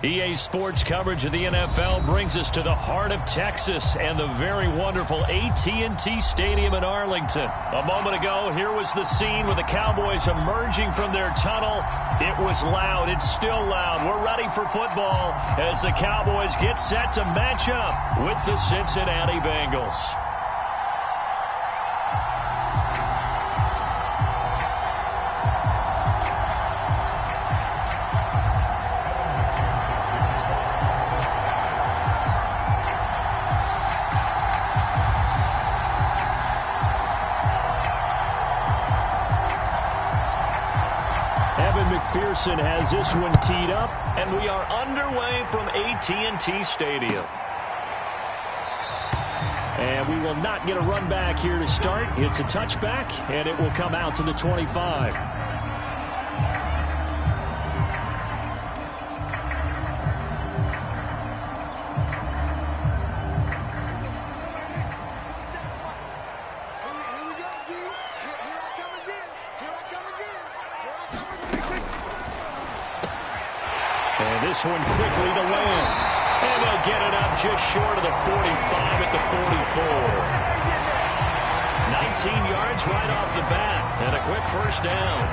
EA Sports coverage of the NFL brings us to the heart of Texas and the very wonderful AT&T Stadium in Arlington. A moment ago, here was the scene with the Cowboys emerging from their tunnel. It was loud. It's still loud. We're ready for football as the Cowboys get set to match up with the Cincinnati Bengals. McPherson has this one teed up, and we are underway from AT&T Stadium. And we will not get a run back here to start. It's a touchback, and it will come out to the 25. This one quickly to land. And they'll get it up just short of the 45 at the 44. 19 yards right off the bat. And a quick first down.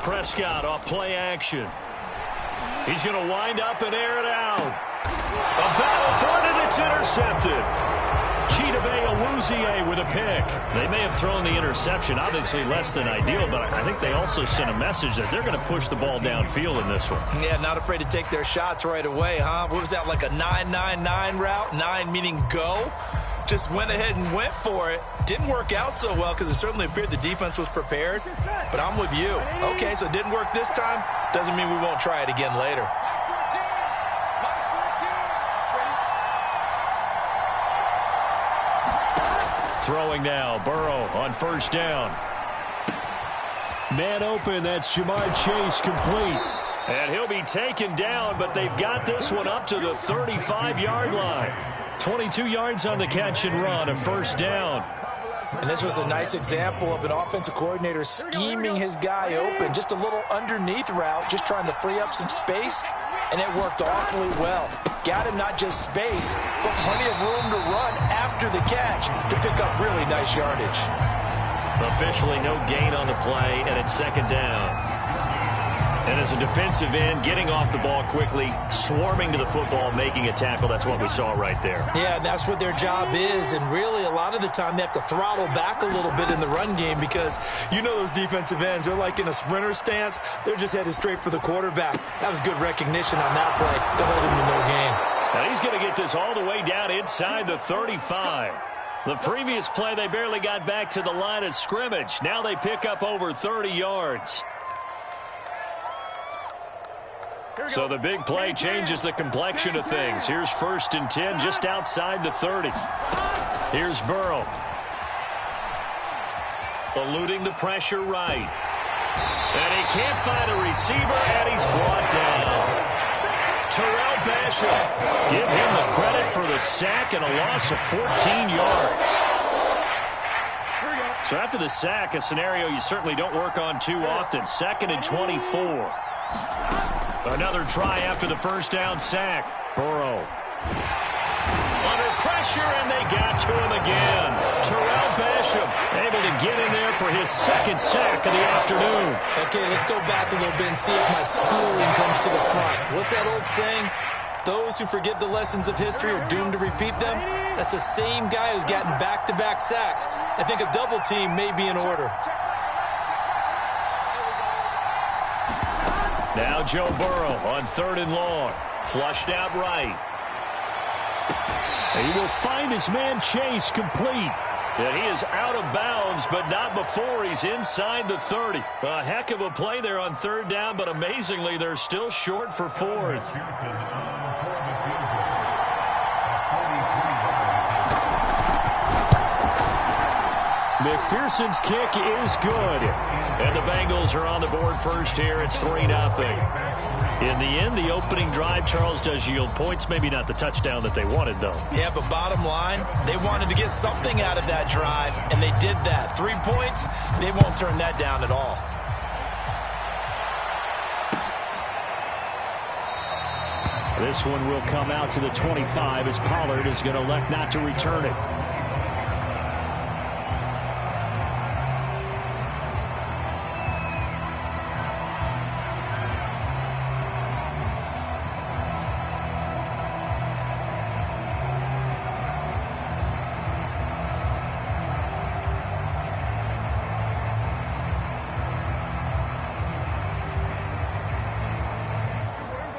Prescott off play action. He's going to wind up and air it out. A battle for it, and it's intercepted. Chidobe Awuzie with a pick. They may have thrown the interception, obviously less than ideal, but I think they also sent a message that they're going to push the ball downfield in this one. Yeah, not afraid to take their shots right away, huh? What was that, like a 9-9-9 route? 9 meaning go? Just went ahead and went for it. Didn't work out so well because it certainly appeared the defense was prepared. But I'm with you. Okay, so it didn't work this time. Doesn't mean we won't try it again later. Throwing now, Burrow on first down. Man open, that's Jamar Chase complete. And he'll be taken down, but they've got this one up to the 35-yard line. 22 yards on the catch and run, a first down. And this was a nice example of an offensive coordinator scheming his guy open. Just a little underneath route, just trying to free up some space, and it worked awfully well. Got him not just space, but plenty of room to run after the catch to pick up really nice yardage. Officially no gain on the play, and it's second down. And as a defensive end, getting off the ball quickly, swarming to the football, making a tackle, that's what we saw right there. Yeah, that's what their job is, and really a lot of the time they have to throttle back a little bit in the run game because you know those defensive ends, they're like in a sprinter stance. They're just headed straight for the quarterback. That was good recognition on that play to hold him to no gain. And he's going to get this all the way down inside the 35. The previous play, they barely got back to the line of scrimmage. Now they pick up over 30 yards. So the big play changes the complexion of things. Here's 1st and 10 just outside the 30. Here's Burrow. Eluding the pressure right. And he can't find a receiver, and he's brought down. Terrell Basham. Give him the credit for the sack and a loss of 14 yards. So after the sack, a scenario you certainly don't work on too often. 2nd and 24. Another try after the first down sack. Burrow. Under pressure, and they got to him again. Terrell Basham able to get in there for his 2nd sack of the afternoon. Okay, let's go back a little bit and see if my schooling comes to the front. What's that old saying? Those who forget the lessons of history are doomed to repeat them. That's the same guy who's gotten back-to-back sacks. I think a double team may be in order. Now Joe Burrow on 3rd and long. Flushed out right. And he will find his man Chase complete. And he is out of bounds, but not before he's inside the 30. A heck of a play there on 3rd down, but amazingly, they're still short for 4th. McPherson's kick is good. And the Bengals are on the board first here. It's 3-0. In the end, the opening drive, Charles, does yield points. Maybe not the touchdown that they wanted, though. Yeah, but bottom line, they wanted to get something out of that drive, and they did that. 3 points, they won't turn that down at all. This one will come out to the 25 as Pollard is going to elect not to return it.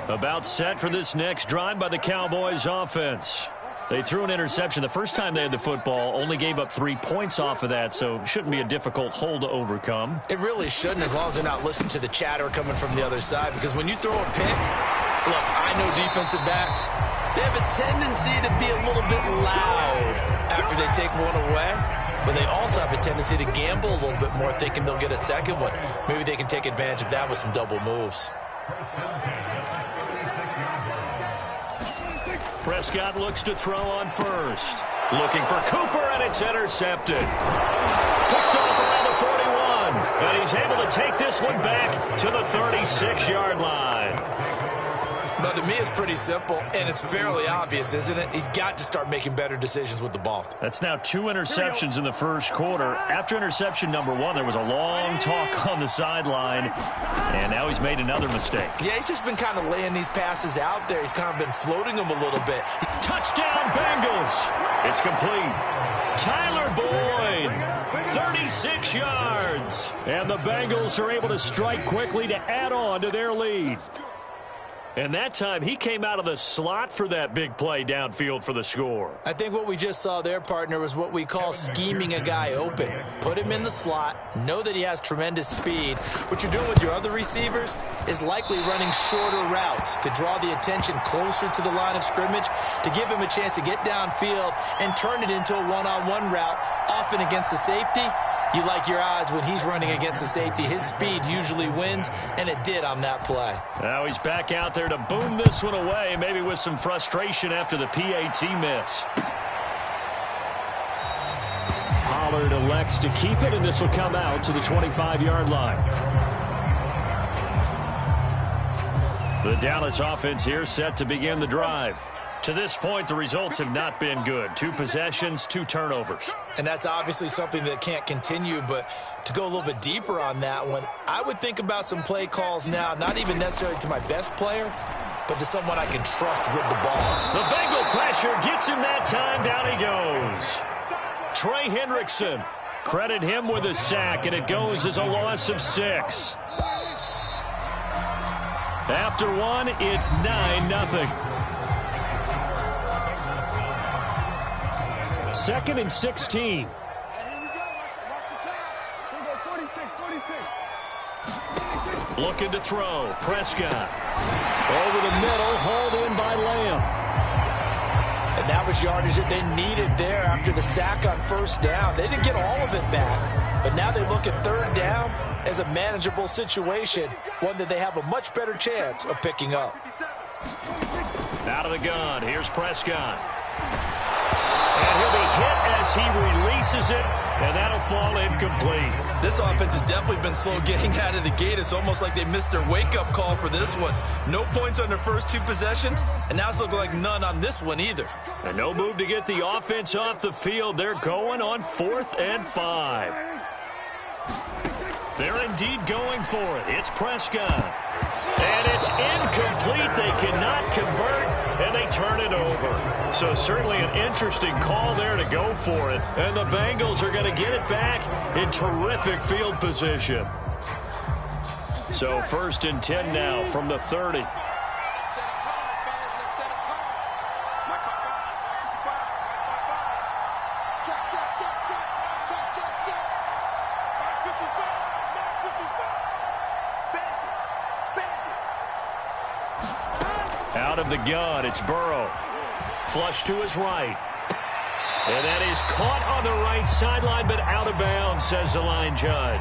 About set for this next drive by the Cowboys offense. They threw an interception the first time they had the football, only gave up 3 points off of that, so it shouldn't be a difficult hole to overcome. It really shouldn't, as long as they're not listening to the chatter coming from the other side, because when you throw a pick, look, I know defensive backs, they have a tendency to be a little bit loud after they take one away, but they also have a tendency to gamble a little bit more, thinking they'll get a second one. Maybe they can take advantage of that with some double moves. Prescott looks to throw on first. Looking for Cooper, and it's intercepted. Picked off around the 41. And he's able to take this one back to the 36-yard line. But to me, it's pretty simple, and it's fairly obvious, isn't it? He's got to start making better decisions with the ball. That's now 2 interceptions in the first quarter. After interception number 1, there was a long talk on the sideline, and now he's made another mistake. Yeah, he's just been kind of laying these passes out there. He's kind of been floating them a little bit. Touchdown, Bengals. It's complete. Tyler Boyd, 36 yards. And the Bengals are able to strike quickly to add on to their lead. And that time, he came out of the slot for that big play downfield for the score. I think what we just saw there, partner, was what we call scheming a guy open. Put him in the slot, know that he has tremendous speed. What you're doing with your other receivers is likely running shorter routes to draw the attention closer to the line of scrimmage, to give him a chance to get downfield and turn it into a one-on-one route, often against the safety. You like your odds when he's running against the safety. His speed usually wins, and it did on that play. Now he's back out there to boom this one away, maybe with some frustration after the PAT miss. Pollard elects to keep it, and this will come out to the 25-yard line. The Dallas offense here set to begin the drive. To this point, the results have not been good. 2 possessions, 2 turnovers. And that's obviously something that can't continue, but to go a little bit deeper on that one, I would think about some play calls now, not even necessarily to my best player, but to someone I can trust with the ball. The Bengal pressure gets him that time. Down he goes. Trey Hendrickson. Credit him with a sack, and it goes as a loss of 6. After 1, it's 9-0. 2nd and 16. Looking to throw. Prescott. Over the middle, hauled in by Lamb. And that was yardage that they needed there after the sack on first down. They didn't get all of it back, but now they look at 3rd down as a manageable situation, one that they have a much better chance of picking up. Out of the gun, here's Prescott. And he'll be hit as he releases it, and that'll fall incomplete. This offense has definitely been slow getting out of the gate. It's almost like they missed their wake-up call for this one. No points on their first 2 possessions, and now it's looking like none on this one either. And no move to get the offense off the field. They're going on 4th and 5. They're indeed going for it. It's Prescott. And it's incomplete. They cannot convert, and they turn it over. So certainly an interesting call there to go for it. And the Bengals are going to get it back in terrific field position. So 1st and 10 now from the 30. Out of the gun, it's Burrow. Flush to his right. And that is caught on the right sideline, but out of bounds, says the line judge.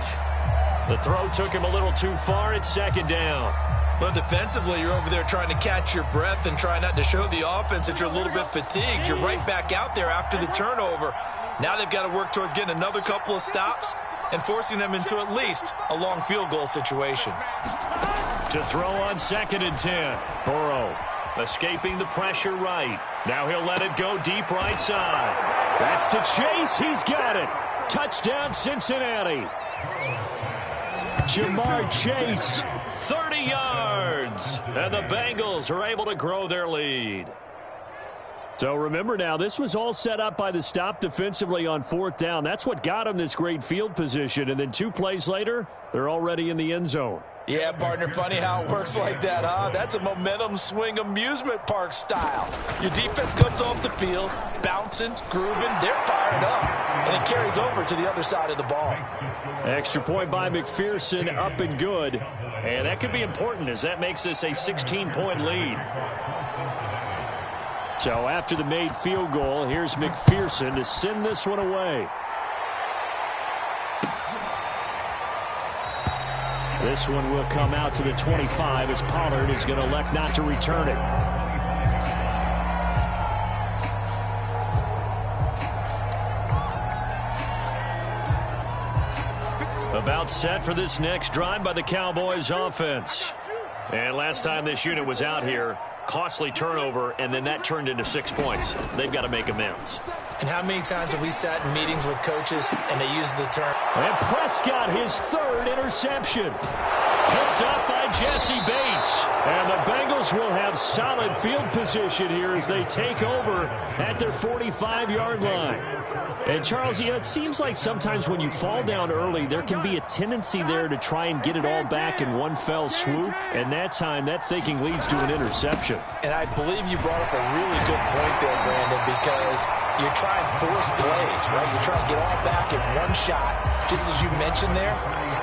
The throw took him a little too far. It's 2nd down. Well, defensively, you're over there trying to catch your breath and try not to show the offense that you're a little bit fatigued. You're right back out there after the turnover. Now they've got to work towards getting another couple of stops and forcing them into at least a long field goal situation. To throw on 2nd and 10. Burrow escaping the pressure right. Now he'll let it go deep right side. That's to Chase. He's got it. Touchdown, Cincinnati. Jamar Chase, 30 yards. And the Bengals are able to grow their lead. So remember now, this was all set up by the stop defensively on 4th down. That's what got them this great field position. And then 2 plays later, they're already in the end zone. Yeah, partner, funny how it works like that, huh? That's a momentum swing amusement park style. Your defense comes off the field, bouncing, grooving, they're fired up, and it carries over to the other side of the ball. Extra point by McPherson, up and good. And that could be important as that makes this a 16-point lead. So after the made field goal, here's McPherson to send this one away. This one will come out to the 25 as Pollard is going to elect not to return it. About set for this next drive by the Cowboys offense. And last time this unit was out here, costly turnover, and then that turned into 6 points. They've got to make amends. And how many times have we sat in meetings with coaches and they use the term? And Prescott, his 3rd interception. Picked up by Jesse Bates. And the Bengals will have solid field position here as they take over at their 45-yard line. And, Charles, it seems like sometimes when you fall down early, there can be a tendency there to try and get it all back in one fell swoop. And that time, that thinking leads to an interception. And I believe you brought up a really good point there, Brandon, because you're trying to force plays, right? You're trying to get all back in one shot, just as you mentioned there.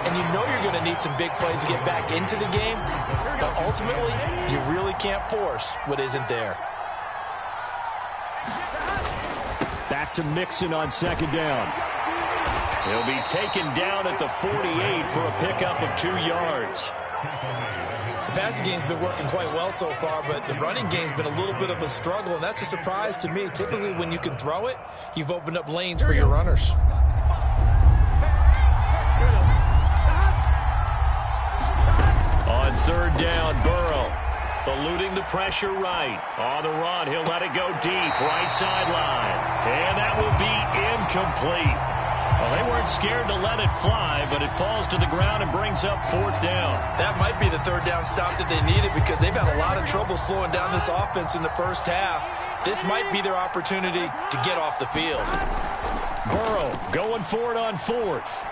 And you know you're going to need some big plays to get back into the game. But ultimately, you really can't force what isn't there. Back to Mixon on 2nd down. He'll be taken down at the 48 for a pickup of 2 yards. The passing game's been working quite well so far, but the running game's been a little bit of a struggle, and that's a surprise to me. Typically, when you can throw it, you've opened up lanes for your runners. On 3rd down, Burrow eluding the pressure right. On the run, he'll let it go deep, right sideline. And that will be incomplete. Well, they weren't scared to let it fly, but it falls to the ground and brings up 4th down. That might be the 3rd down stop that they needed because they've had a lot of trouble slowing down this offense in the first half. This might be their opportunity to get off the field. Burrow going for it on 4th.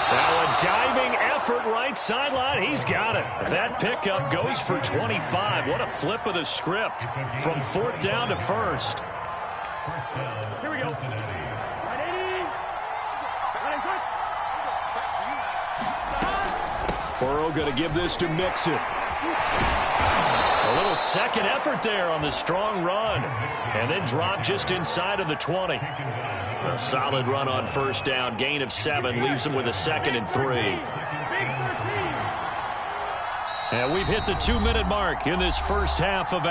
Now a diving effort right sideline. He's got it. That pickup goes for 25. What a flip of the script from 4th down to 1st. Here we go. Burrow going to give this to Mixon. A little second effort there on the strong run. And then drop just inside of the 20. A solid run on 1st down. Gain of 7 leaves them with a 2nd and 3. And we've hit the 2-minute mark in this first half of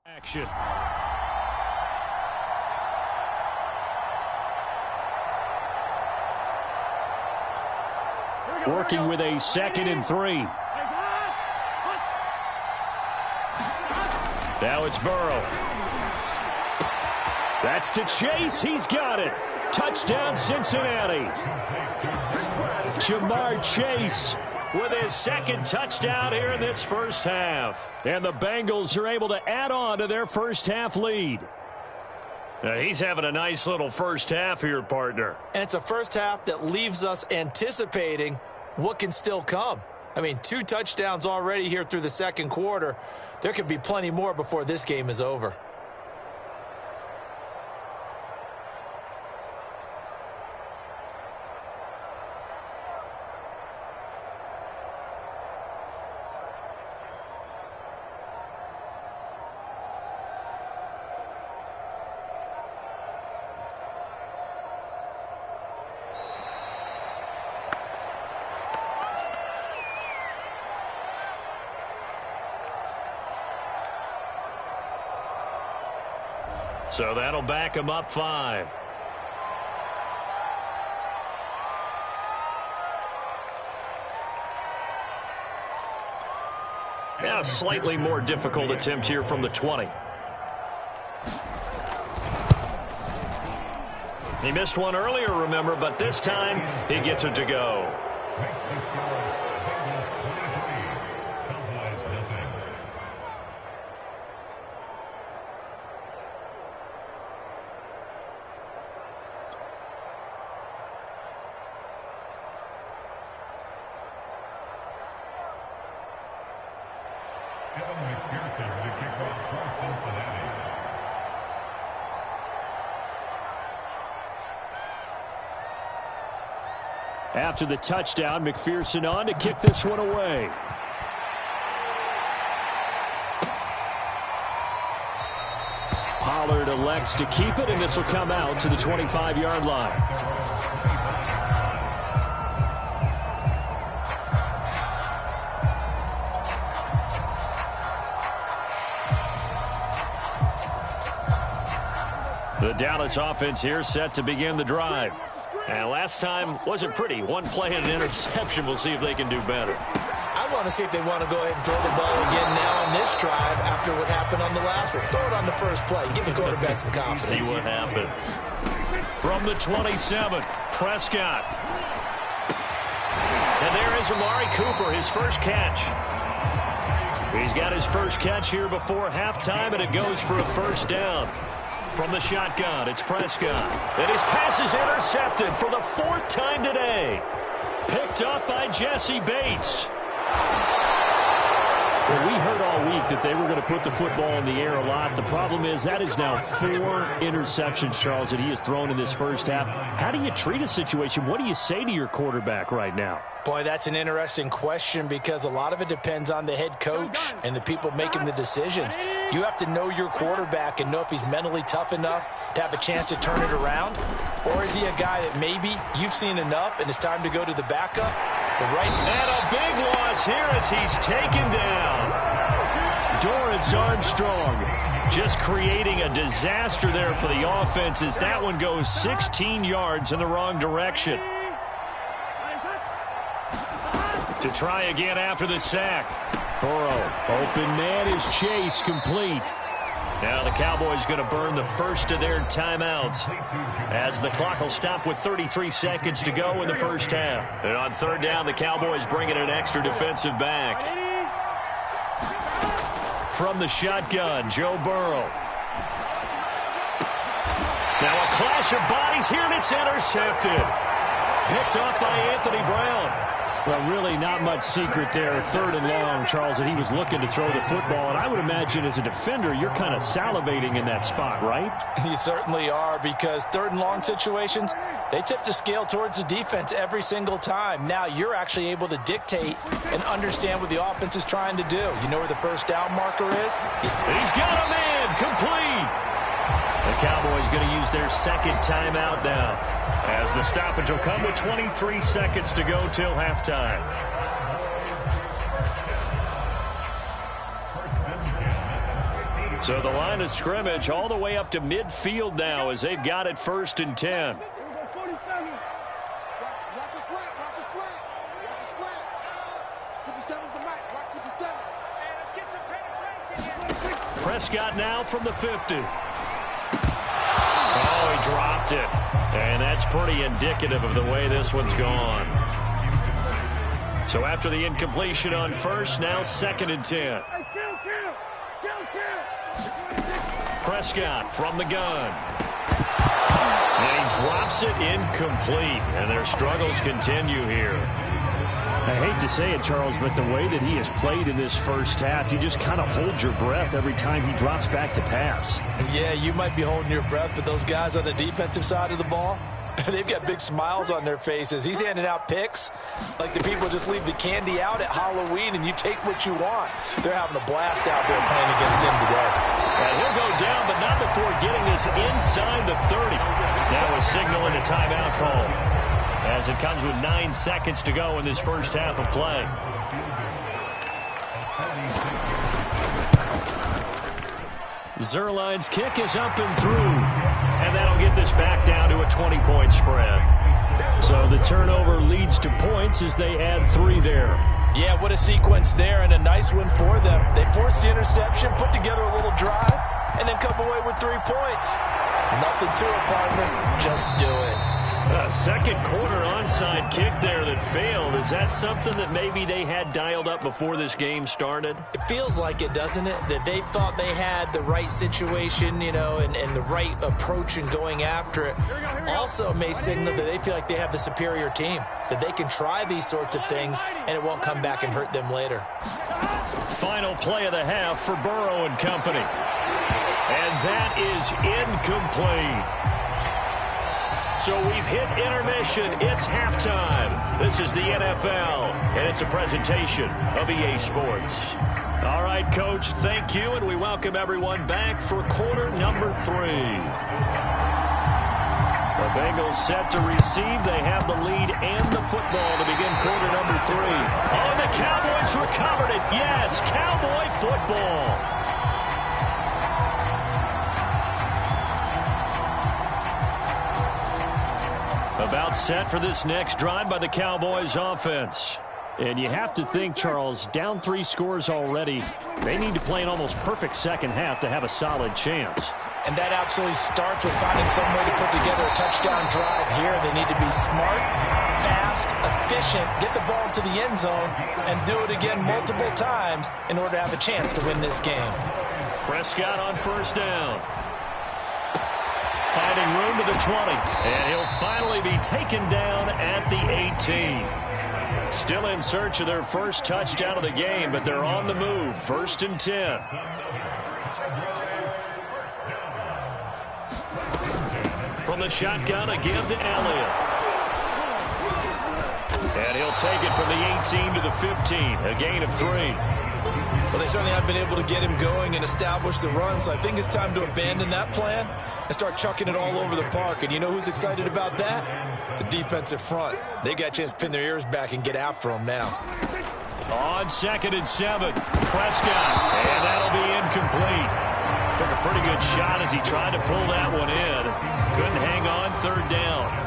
action. Working with a 2nd and 3. Now it's Burrow. That's to Chase. He's got it. Touchdown, Cincinnati. Jamar Chase with his 2nd touchdown here in this first half. And the Bengals are able to add on to their first half lead. He's having a nice little first half here, partner. And it's a first half that leaves us anticipating what can still come. I mean, 2 touchdowns already here through the 2nd quarter. There could be plenty more before this game is over. So that'll back him up 5. Yeah, slightly more difficult attempt here from the 20. He missed one earlier, remember, but this time he gets it to go. After the touchdown, McPherson on to kick this one away. Pollard elects to keep it, and this will come out to the 25-yard line. The Dallas offense here set to begin the drive. And last time wasn't pretty. One play and an interception. We'll see if they can do better. I want to see if they want to go ahead and throw the ball again now on this drive after what happened on the last one. Throw it on the first play. Give the quarterback some confidence. See what happens. From the 27, Prescott. And there is Amari Cooper, his first catch. He's got his first catch here before halftime, and it goes for a first down. From the shotgun, it's Prescott. And his pass is intercepted for the 4th time today. Picked up by Jesse Bates. Well, we heard all week that they were going to put the football in the air a lot. The problem is that is now 4 interceptions, Charles, that he has thrown in this first half. How do you treat a situation? What do you say to your quarterback right now? Boy, that's an interesting question because a lot of it depends on the head coach and the people making the decisions. You have to know your quarterback and know if he's mentally tough enough to have a chance to turn it around, or is he a guy that maybe you've seen enough and it's time to go to the backup? But right now, and a big loss here as he's taken down. Dorrance Armstrong just creating a disaster there for the offense as that one goes 16 yards in the wrong direction. To try again after the sack. Burrow, open man is Chase, complete. Now the Cowboys going to burn the first of their timeouts as the clock will stop with 33 seconds to go in the first half. And on 3rd down, the Cowboys bring in an extra defensive back. From the shotgun, Joe Burrow. Now a clash of bodies here, and it's intercepted. Picked off by Anthony Brown. Well, really not much secret there. 3rd and long, Charles, that he was looking to throw the football. And I would imagine as a defender, you're kind of salivating in that spot, right? You certainly are, because 3rd and long situations, they tip the scale towards the defense every single time. Now you're actually able to dictate and understand what the offense is trying to do. You know where the first down marker is? He's got a man, complete. The Cowboys going to use their 2nd timeout now, as the stoppage will come with 23 seconds to go till halftime. So the line of scrimmage all the way up to midfield now as they've got it 1st and 10. Prescott now from the 50. Oh, he dropped it. And that's pretty indicative of the way this one's gone. So after the incompletion on first, now 2nd and 10. Prescott from the gun. And he drops it incomplete. And their struggles continue here. I hate to say it, Charles, but the way that he has played in this first half, you just kind of hold your breath every time he drops back to pass. Yeah, you might be holding your breath, but those guys on the defensive side of the ball, they've got big smiles on their faces. He's handing out picks like the people just leave the candy out at Halloween and you take what you want. They're having a blast out there playing against him today. And he'll go down, but not before getting this inside the 30. Now a signal and a timeout call, as it comes with 9 seconds to go in this first half of play. Zuerlein's kick is up and through. And that'll get this back down to a 20-point spread. So the turnover leads to points as they add 3 there. Yeah, what a sequence there, and a nice win for them. They forced the interception, put together a little drive, and then come away with 3 points. Nothing to it, partner. Just do it. A second quarter onside kick there that failed. Is that something that maybe they had dialed up before this game started? It feels like it, doesn't it? That they thought they had the right situation, you know, and the right approach in going after it. Also may signal that they feel like they have the superior team, that they can try these sorts of things, and it won't come back and hurt them later. Final play of the half for Burrow and company. And that is incomplete. So we've hit intermission. It's halftime. This is the NFL, and it's a presentation of EA Sports. All right, Coach, thank you, and we welcome everyone back for quarter number 3. The Bengals set to receive. They have the lead and the football to begin quarter number 3. Oh, and the Cowboys recovered it. Yes, Cowboy football. About set for this next drive by the Cowboys offense. And you have to think, Charles, down 3 scores already. They need to play an almost perfect second half to have a solid chance. And that absolutely starts with finding some way to put together a touchdown drive here. They need to be smart, fast, efficient, get the ball to the end zone, and do it again multiple times in order to have a chance to win this game. Prescott on first down. Finding room to the 20. And he'll finally be taken down at the 18. Still in search of their first touchdown of the game, but they're on the move. 1st and 10. From the shotgun, a give to Elliott. And he'll take it from the 18 to the 15. A gain of 3. Well, they certainly have been able to get him going and establish the run, so I think it's time to abandon that plan and start chucking it all over the park. And you know who's excited about that? The defensive front. They got a chance to pin their ears back and get after him now. On 2nd and 7, Prescott, and that'll be incomplete. Took a pretty good shot as he tried to pull that one in. Couldn't hang on, 3rd down.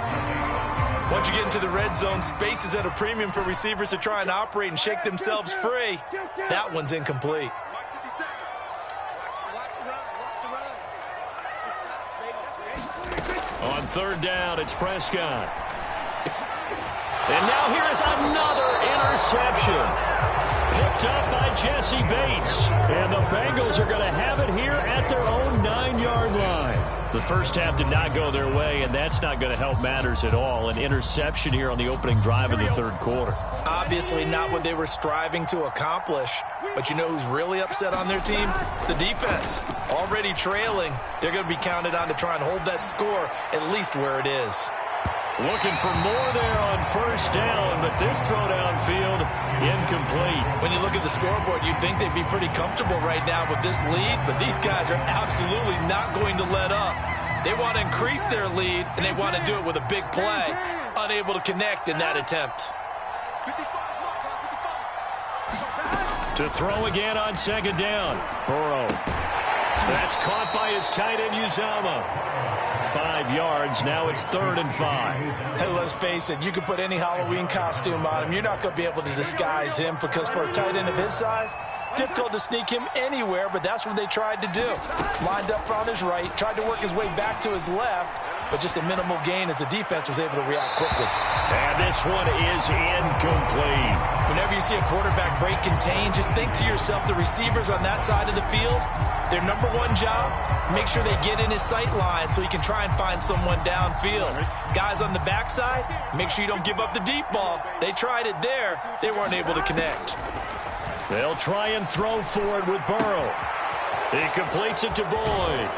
Once you get into the red zone, space is at a premium for receivers to try and operate and shake themselves free. That one's incomplete. On 3rd down, it's Prescott. And now here is another interception. Picked up by Jesse Bates. And the Bengals are going to have it here at their own 9-yard line. The first half did not go their way, and that's not going to help matters at all. An interception here on the opening drive of the 3rd quarter. Obviously not what they were striving to accomplish. But you know who's really upset on their team? The defense. Already trailing. They're going to be counted on to try and hold that score at least where it is. Looking for more there on 1st down, but this throw downfield, incomplete. When you look at the scoreboard, you'd think they'd be pretty comfortable right now with this lead, but these guys are absolutely not going to let up. They want to increase their lead, and they want to do it with a big play. Unable to connect in that attempt. To throw again on 2nd down. Burrow. That's caught by his tight end, Uzomah. 5 yards. Now it's 3rd and 5. Hey, let's face it. You can put any Halloween costume on him. You're not going to be able to disguise him because for a tight end of his size, difficult to sneak him anywhere, but that's what they tried to do. Lined up on his right, tried to work his way back to his left, but just a minimal gain as the defense was able to react quickly. And this one is incomplete. Whenever you see a quarterback break contain, just think to yourself, the receivers on that side of the field, their number one job, make sure they get in his sight line so he can try and find someone downfield. Guys on the backside, make sure you don't give up the deep ball. They tried it there. They weren't able to connect. They'll try and throw for it with Burrow. He completes it to Boyd.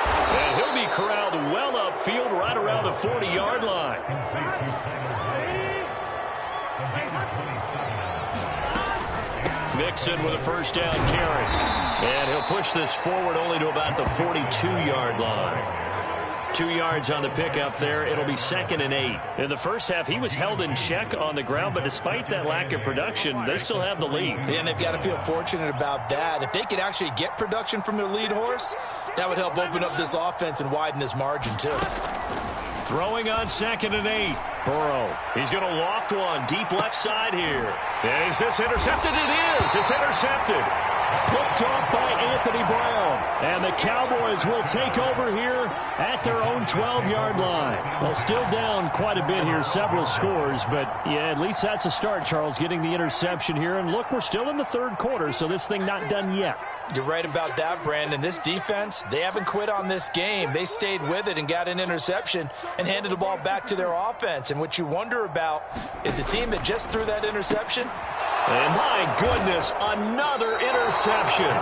And he'll be corralled well upfield right around the 40-yard line. Mixon with a 1st down carry. And he'll push this forward only to about the 42-yard line. 2 yards on the pickup there. It'll be 2nd and 8. In the first half, he was held in check on the ground, but despite that lack of production, they still have the lead. Yeah, and they've got to feel fortunate about that. If they could actually get production from their lead horse, that would help open up this offense and widen this margin, too. Throwing on 2nd and 8. Burrow. He's going to loft one deep left side here. Is this intercepted? It is. It's intercepted. Picked off by Anthony Brown. And the Cowboys will take over here at their own 12-yard line. Well, still down quite a bit here, several scores. But, yeah, at least that's a start, Charles, getting the interception here. And, look, we're still in the third quarter, so this thing not done yet. You're right about that, Brandon. This defense, they haven't quit on this game. They stayed with it and got an interception and handed the ball back to their offense. And what you wonder about is the team that just threw that interception. And my goodness, another interception.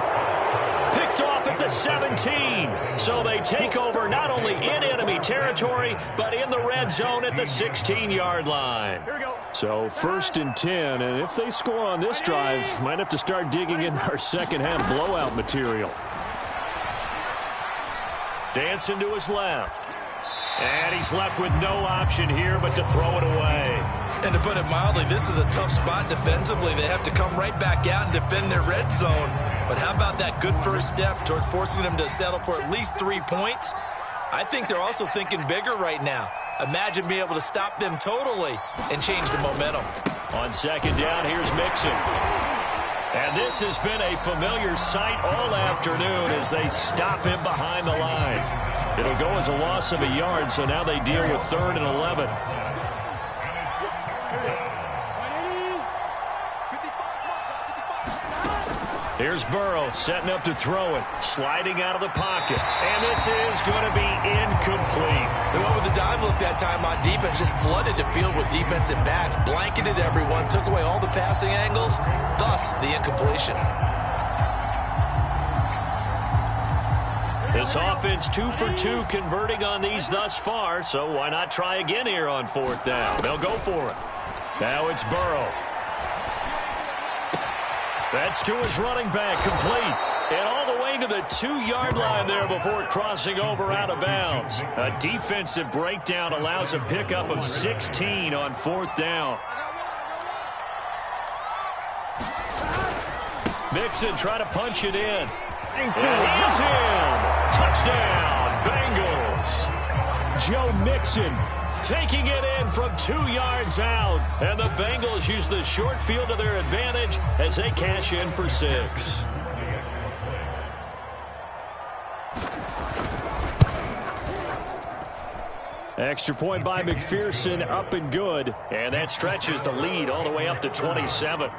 Picked off at the 17. So they take over not only in enemy territory, but in the red zone at the 16-yard line. Here we go. So 1st and 10, and if they score on this drive, might have to start digging in our second half blowout material. Dancing to his left. And he's left with no option here but to throw it away. And to put it mildly, this is a tough spot defensively. They have to come right back out and defend their red zone. But how about that good first step towards forcing them to settle for at least 3 points? I think they're also thinking bigger right now. Imagine being able to stop them totally and change the momentum. On 2nd down, here's Mixon. And this has been a familiar sight all afternoon as they stop him behind the line. It'll go as a loss of a yard, so now they deal with 3rd and 11. Here's Burrow setting up to throw it, sliding out of the pocket. And this is going to be incomplete. They went with the dive look that time on defense, just flooded the field with defensive backs, blanketed everyone, took away all the passing angles, thus the incompletion. This offense 2 for 2 converting on these thus far, so why not try again here on 4th down? They'll go for it. Now it's Burrow. That's to his running back, complete. And all the way to the 2-yard line there before crossing over out of bounds. A defensive breakdown allows a pickup of 16 on 4th down. Mixon trying to punch it in. And he's in. Touchdown, Bengals. Joe Mixon taking it in from 2 yards out. And the Bengals use the short field to their advantage as they cash in for 6. Extra point by McPherson, up and good. And that stretches the lead all the way up to 27.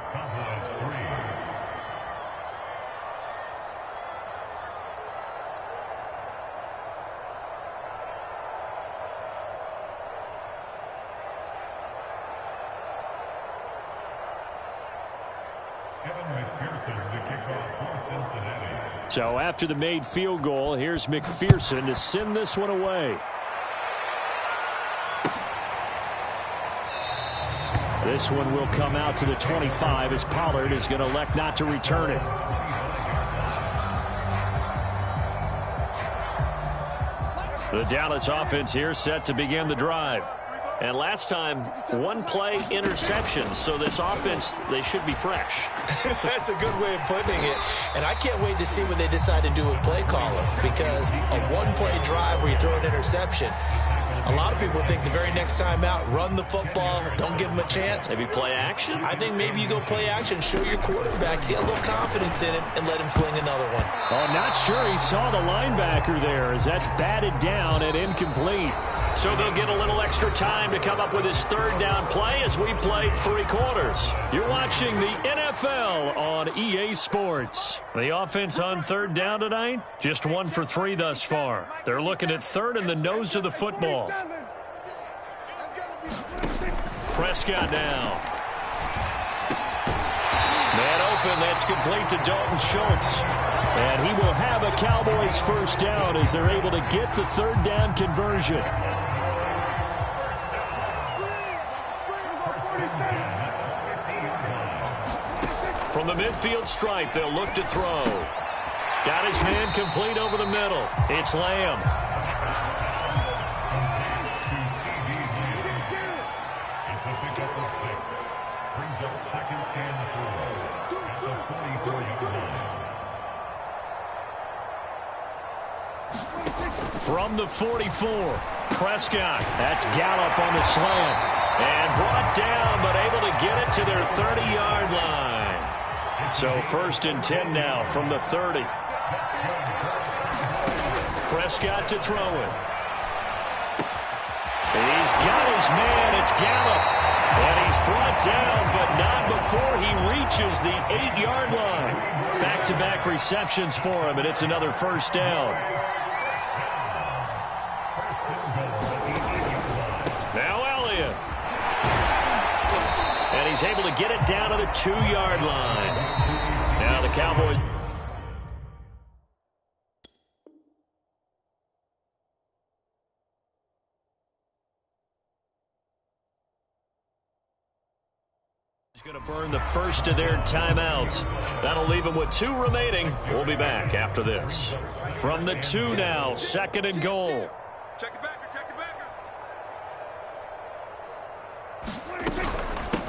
So after the made field goal, here's McPherson to send this one away. This one will come out to the 25 as Pollard is going to elect not to return it. The Dallas offense here set to begin the drive. And last time, 1-play interception. So this offense, they should be fresh. That's a good way of putting it. And I can't wait to see what they decide to do with play calling. Because a 1-play drive where you throw an interception, a lot of people think the very next time out, run the football, don't give them a chance. Maybe play action? I think maybe you go play action, show your quarterback, get a little confidence in it, and let him fling another one. Oh, I'm not sure he saw the linebacker there as that's batted down and incomplete. So they'll get a little extra time to come up with his 3rd down play as we played 3 quarters. You're watching the NFL on EA Sports. The offense on 3rd down tonight, just 1 for 3 thus far. They're looking at 3rd in the nose of the football. Prescott now. Man open, that's complete to Dalton Schultz. And he will have a Cowboys 1st down as they're able to get the 3rd down conversion. From the midfield stripe, they'll look to throw. Got his hand complete over the middle. It's Lamb. at the 6. Brings up 2nd and 4 at the 44-yard line. From the 44, Prescott. That's Gallup on the slant. And brought down, but able to get it to their 30-yard line. So 1st and 10 now from the 30. Prescott to throw it. He's got his man. It's Gallup. And he's brought down, but not before he reaches the 8-yard line. Back-to-back receptions for him, and it's another 1st down. Now Elliott. And he's able to get it down to the 2-yard line. Now the Cowboys. He's going to burn the first of their timeouts. That'll leave him with 2 remaining. We'll be back after this. From the 2 now, 2nd and goal. Check it back.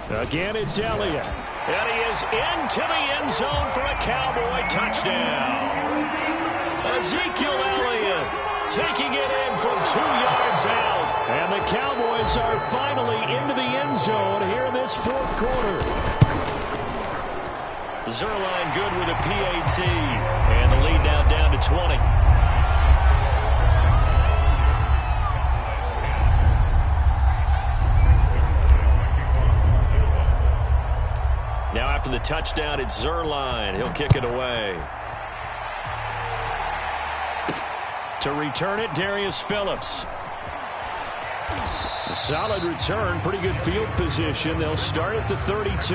Again, it's Elliott. And he is into the end zone for a Cowboy touchdown. Ezekiel Elliott taking it in from 2 yards out. And the Cowboys are finally into the end zone here in this 4th quarter. Zuerlein good with a PAT. And the lead now down to 20. Now after the touchdown, it's Zuerlein. He'll kick it away. To return it, Darius Phillips. A solid return, pretty good field position. They'll start at the 32.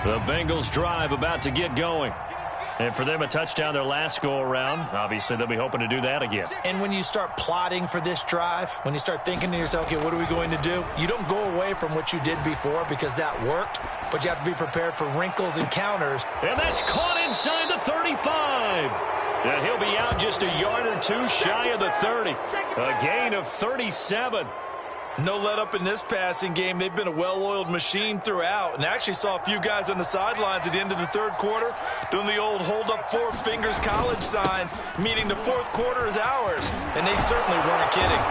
The Bengals drive about to get going. And for them, a touchdown their last go-around. Obviously, they'll be hoping to do that again. And when you start plotting for this drive, when you start thinking to yourself, okay, what are we going to do? You don't go away from what you did before because that worked, but you have to be prepared for wrinkles and counters. And that's caught inside the 35. And he'll be out just a yard or 2 shy of the 30. A gain of 37. No let up in this passing game. They've been a well-oiled machine throughout. And I actually saw a few guys on the sidelines at the end of the 3rd quarter doing the old hold up 4 fingers college sign, meaning the 4th quarter is ours. And they certainly weren't kidding.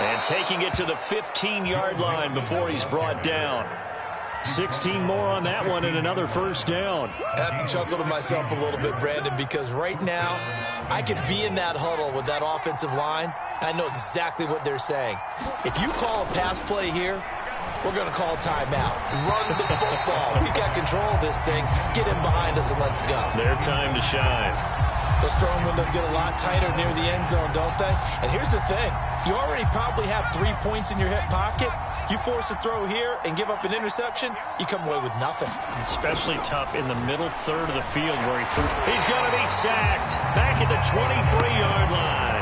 And taking it to the 15-yard line before he's brought down. 16 more on that one and another 1st down. I have to chuckle to myself a little bit, Brandon, because right now I could be in that huddle with that offensive line. I know exactly what they're saying. If you call a pass play here, we're going to call timeout. Run the football. We got control of this thing. Get in behind us and let's go. Their time to shine. Those throwing windows get a lot tighter near the end zone, don't they? And here's the thing. You already probably have 3 points in your hip pocket. You force a throw here and give up an interception, you come away with nothing. Especially tough in the middle third of the field where he's going to be sacked back at the 23-yard line.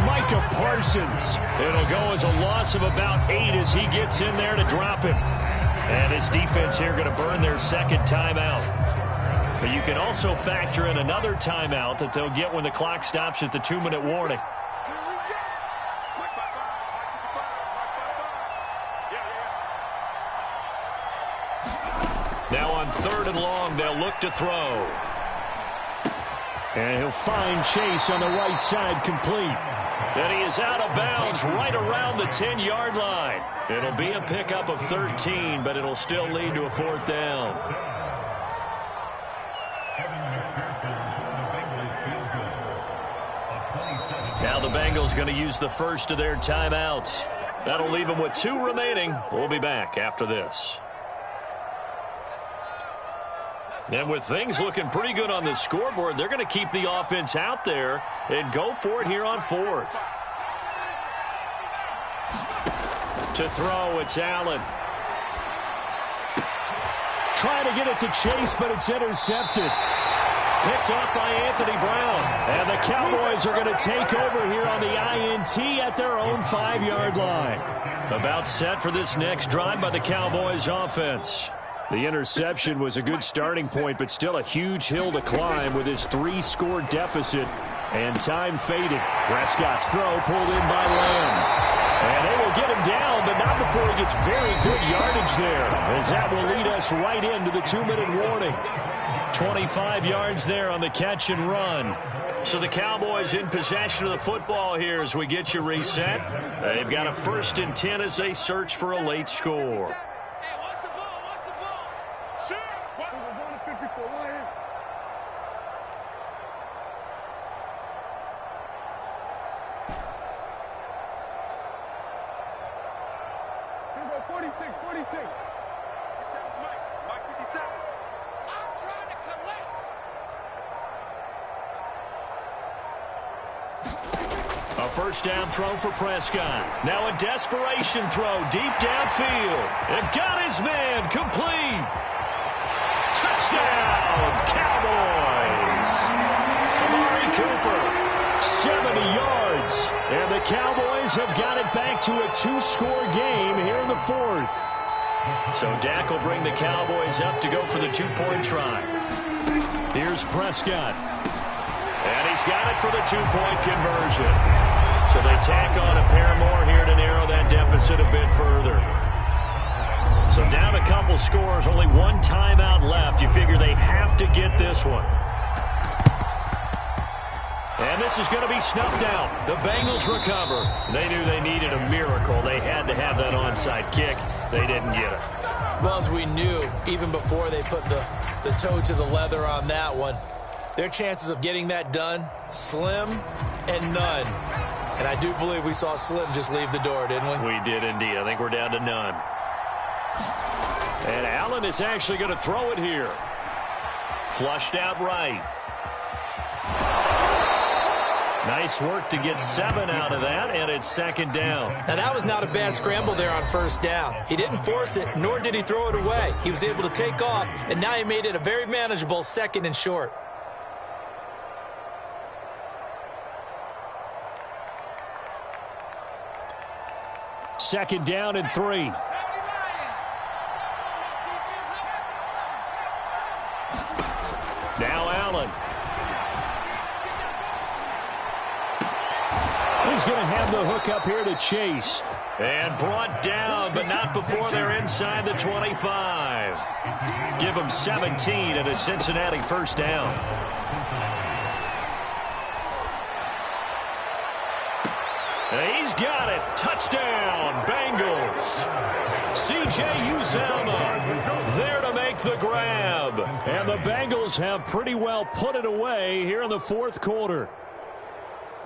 Micah Parsons. It'll go as a loss of about 8 as he gets in there to drop him. And this defense here going to burn their 2nd timeout. But you can also factor in another timeout that they'll get when the clock stops at the 2-minute warning. Now on 3rd and long, they'll look to throw. And he'll find Chase on the right side complete. And he is out of bounds right around the 10-yard line. It'll be a pickup of 13, but it'll still lead to a 4th down. Now the Bengals going to use the first of their timeouts. That'll leave them with 2 remaining. We'll be back after this. And with things looking pretty good on the scoreboard, they're going to keep the offense out there and go for it here on 4th. To throw, it's Allen. Trying to get it to Chase, but it's intercepted. Picked off by Anthony Brown. And the Cowboys are going to take over here on the INT at their own 5-yard line. About set for this next drive by the Cowboys offense. The interception was a good starting point, but still a huge hill to climb with his 3-score deficit. And time faded. Prescott's throw pulled in by Lamb. And they will get him down, but not before he gets very good yardage there, as that will lead us right into the 2-minute warning. 25 yards there on the catch and run. So the Cowboys in possession of the football here as we get you reset. They've got a 1st and 10 as they search for a late score. A first down throw for Prescott. Now a desperation throw deep downfield. And got his man complete. Touchdown, Cowboys. Amari Cooper, 70 yards. And the Cowboys have got it back to a 2-score game here in the 4th. So Dak will bring the Cowboys up to go for the 2-point try. Here's Prescott. And he's got it for the 2-point conversion. So they tack on a pair more here to narrow that deficit a bit further. So down a couple scores, only one timeout left. You figure they have to get this one. And this is going to be snuffed out. The Bengals recover. They knew they needed a miracle. They had to have that onside kick. They didn't get it. Well, as we knew, even before they put the toe to the leather on that one, their chances of getting that done, slim and none. And I do believe we saw Slim just leave the door, didn't we? We did indeed. I think we're down to none. And Allen is actually going to throw it here. Flushed out right. Nice work to get 7 out of that, and it's 2nd down. Now, that was not a bad scramble there on 1st down. He didn't force it, nor did he throw it away. He was able to take off, and now he made it a very manageable 2nd and short. Second down and 3. Now Allen. He's going to have the hook up here to Chase. And brought down, but not before they're inside the 25. Give them 17 and a Cincinnati 1st down. He's got it. Touchdown, Bengals. C.J. Uzomah there to make the grab. And the Bengals have pretty well put it away here in the 4th quarter.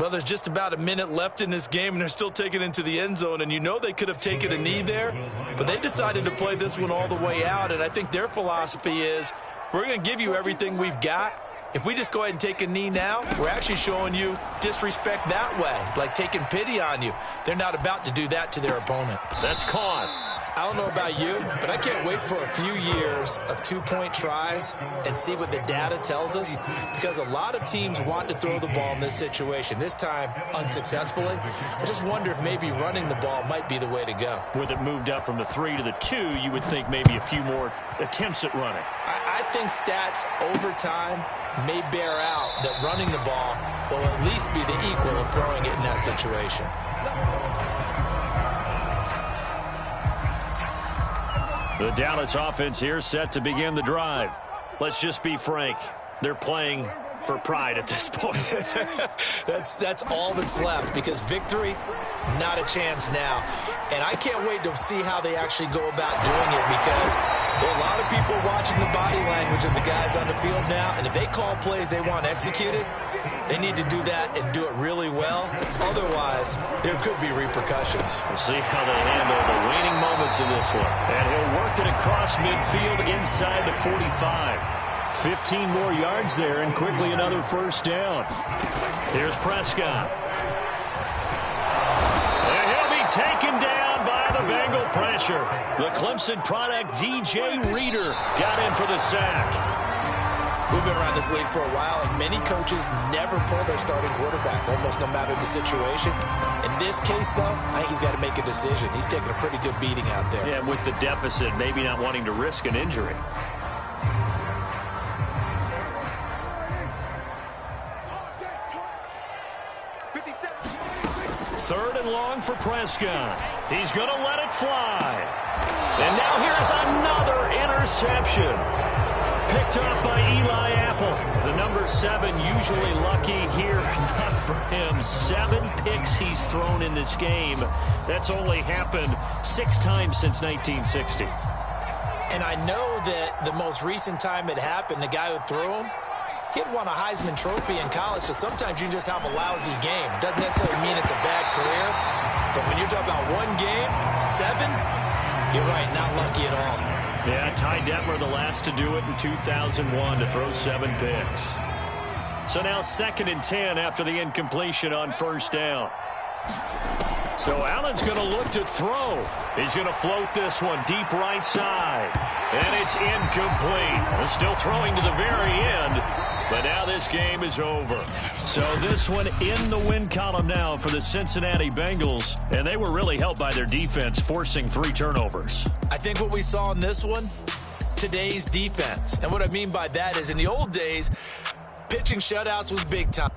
Well, there's just about a minute left in this game, and they're still taking it into the end zone. And you know they could have taken a knee there, but they decided to play this one all the way out. And I think their philosophy is, we're going to give you everything we've got. If we just go ahead and take a knee now, we're actually showing you disrespect that way, like taking pity on you. They're not about to do that to their opponent. That's caught. I don't know about you, but I can't wait for a few years of 2-point tries and see what the data tells us, because a lot of teams want to throw the ball in this situation, this time unsuccessfully. I just wonder if maybe running the ball might be the way to go. With it moved up from the 3 to the 2, you would think maybe a few more attempts at running. I think stats over time may bear out that running the ball will at least be the equal of throwing it in that situation. The Dallas offense here set to begin the drive. Let's just be frank. They're playing for pride at this point. That's all that's left, because victory, not a chance now. And I can't wait to see how they actually go about doing it, because there are a lot of people watching the body language of the guys on the field now, and if they call plays they want executed, they need to do that and do it really well. Otherwise, there could be repercussions. We'll see how they handle the waning moments of this one. And he'll work it across midfield inside the 45. 15 more yards there, and quickly another 1st down. Here's Prescott. And he'll be taken down by the Bengal pressure. The Clemson product, DJ Reader, got in for the sack. We've been around this league for a while, and many coaches never pull their starting quarterback, almost no matter the situation. In this case, though, I think he's got to make a decision. He's taking a pretty good beating out there. Yeah, with the deficit, maybe not wanting to risk an injury. 3rd and long for Prescott. He's going to let it fly. And now here's another interception. Picked up by Eli Apple. The number 7 usually lucky here. Not for him. 7 picks he's thrown in this game. That's only happened 6 times since 1960. And I know that the most recent time it happened, the guy who threw him, he had won a Heisman Trophy in college, so sometimes you just have a lousy game. Doesn't necessarily mean it's a bad career, but when you're talking about one game, 7, you're right, not lucky at all. Yeah, Ty Detmer the last to do it in 2001 to throw 7 picks. So now 2nd and 10 after the incompletion on 1st down. So Allen's going to look to throw. He's going to float this one deep right side. And it's incomplete. Still throwing to the very end. But now this game is over. So this one in the win column now for the Cincinnati Bengals. And they were really helped by their defense, forcing 3 turnovers. I think what we saw in this one, today's defense. And what I mean by that is in the old days, pitching shutouts was big time.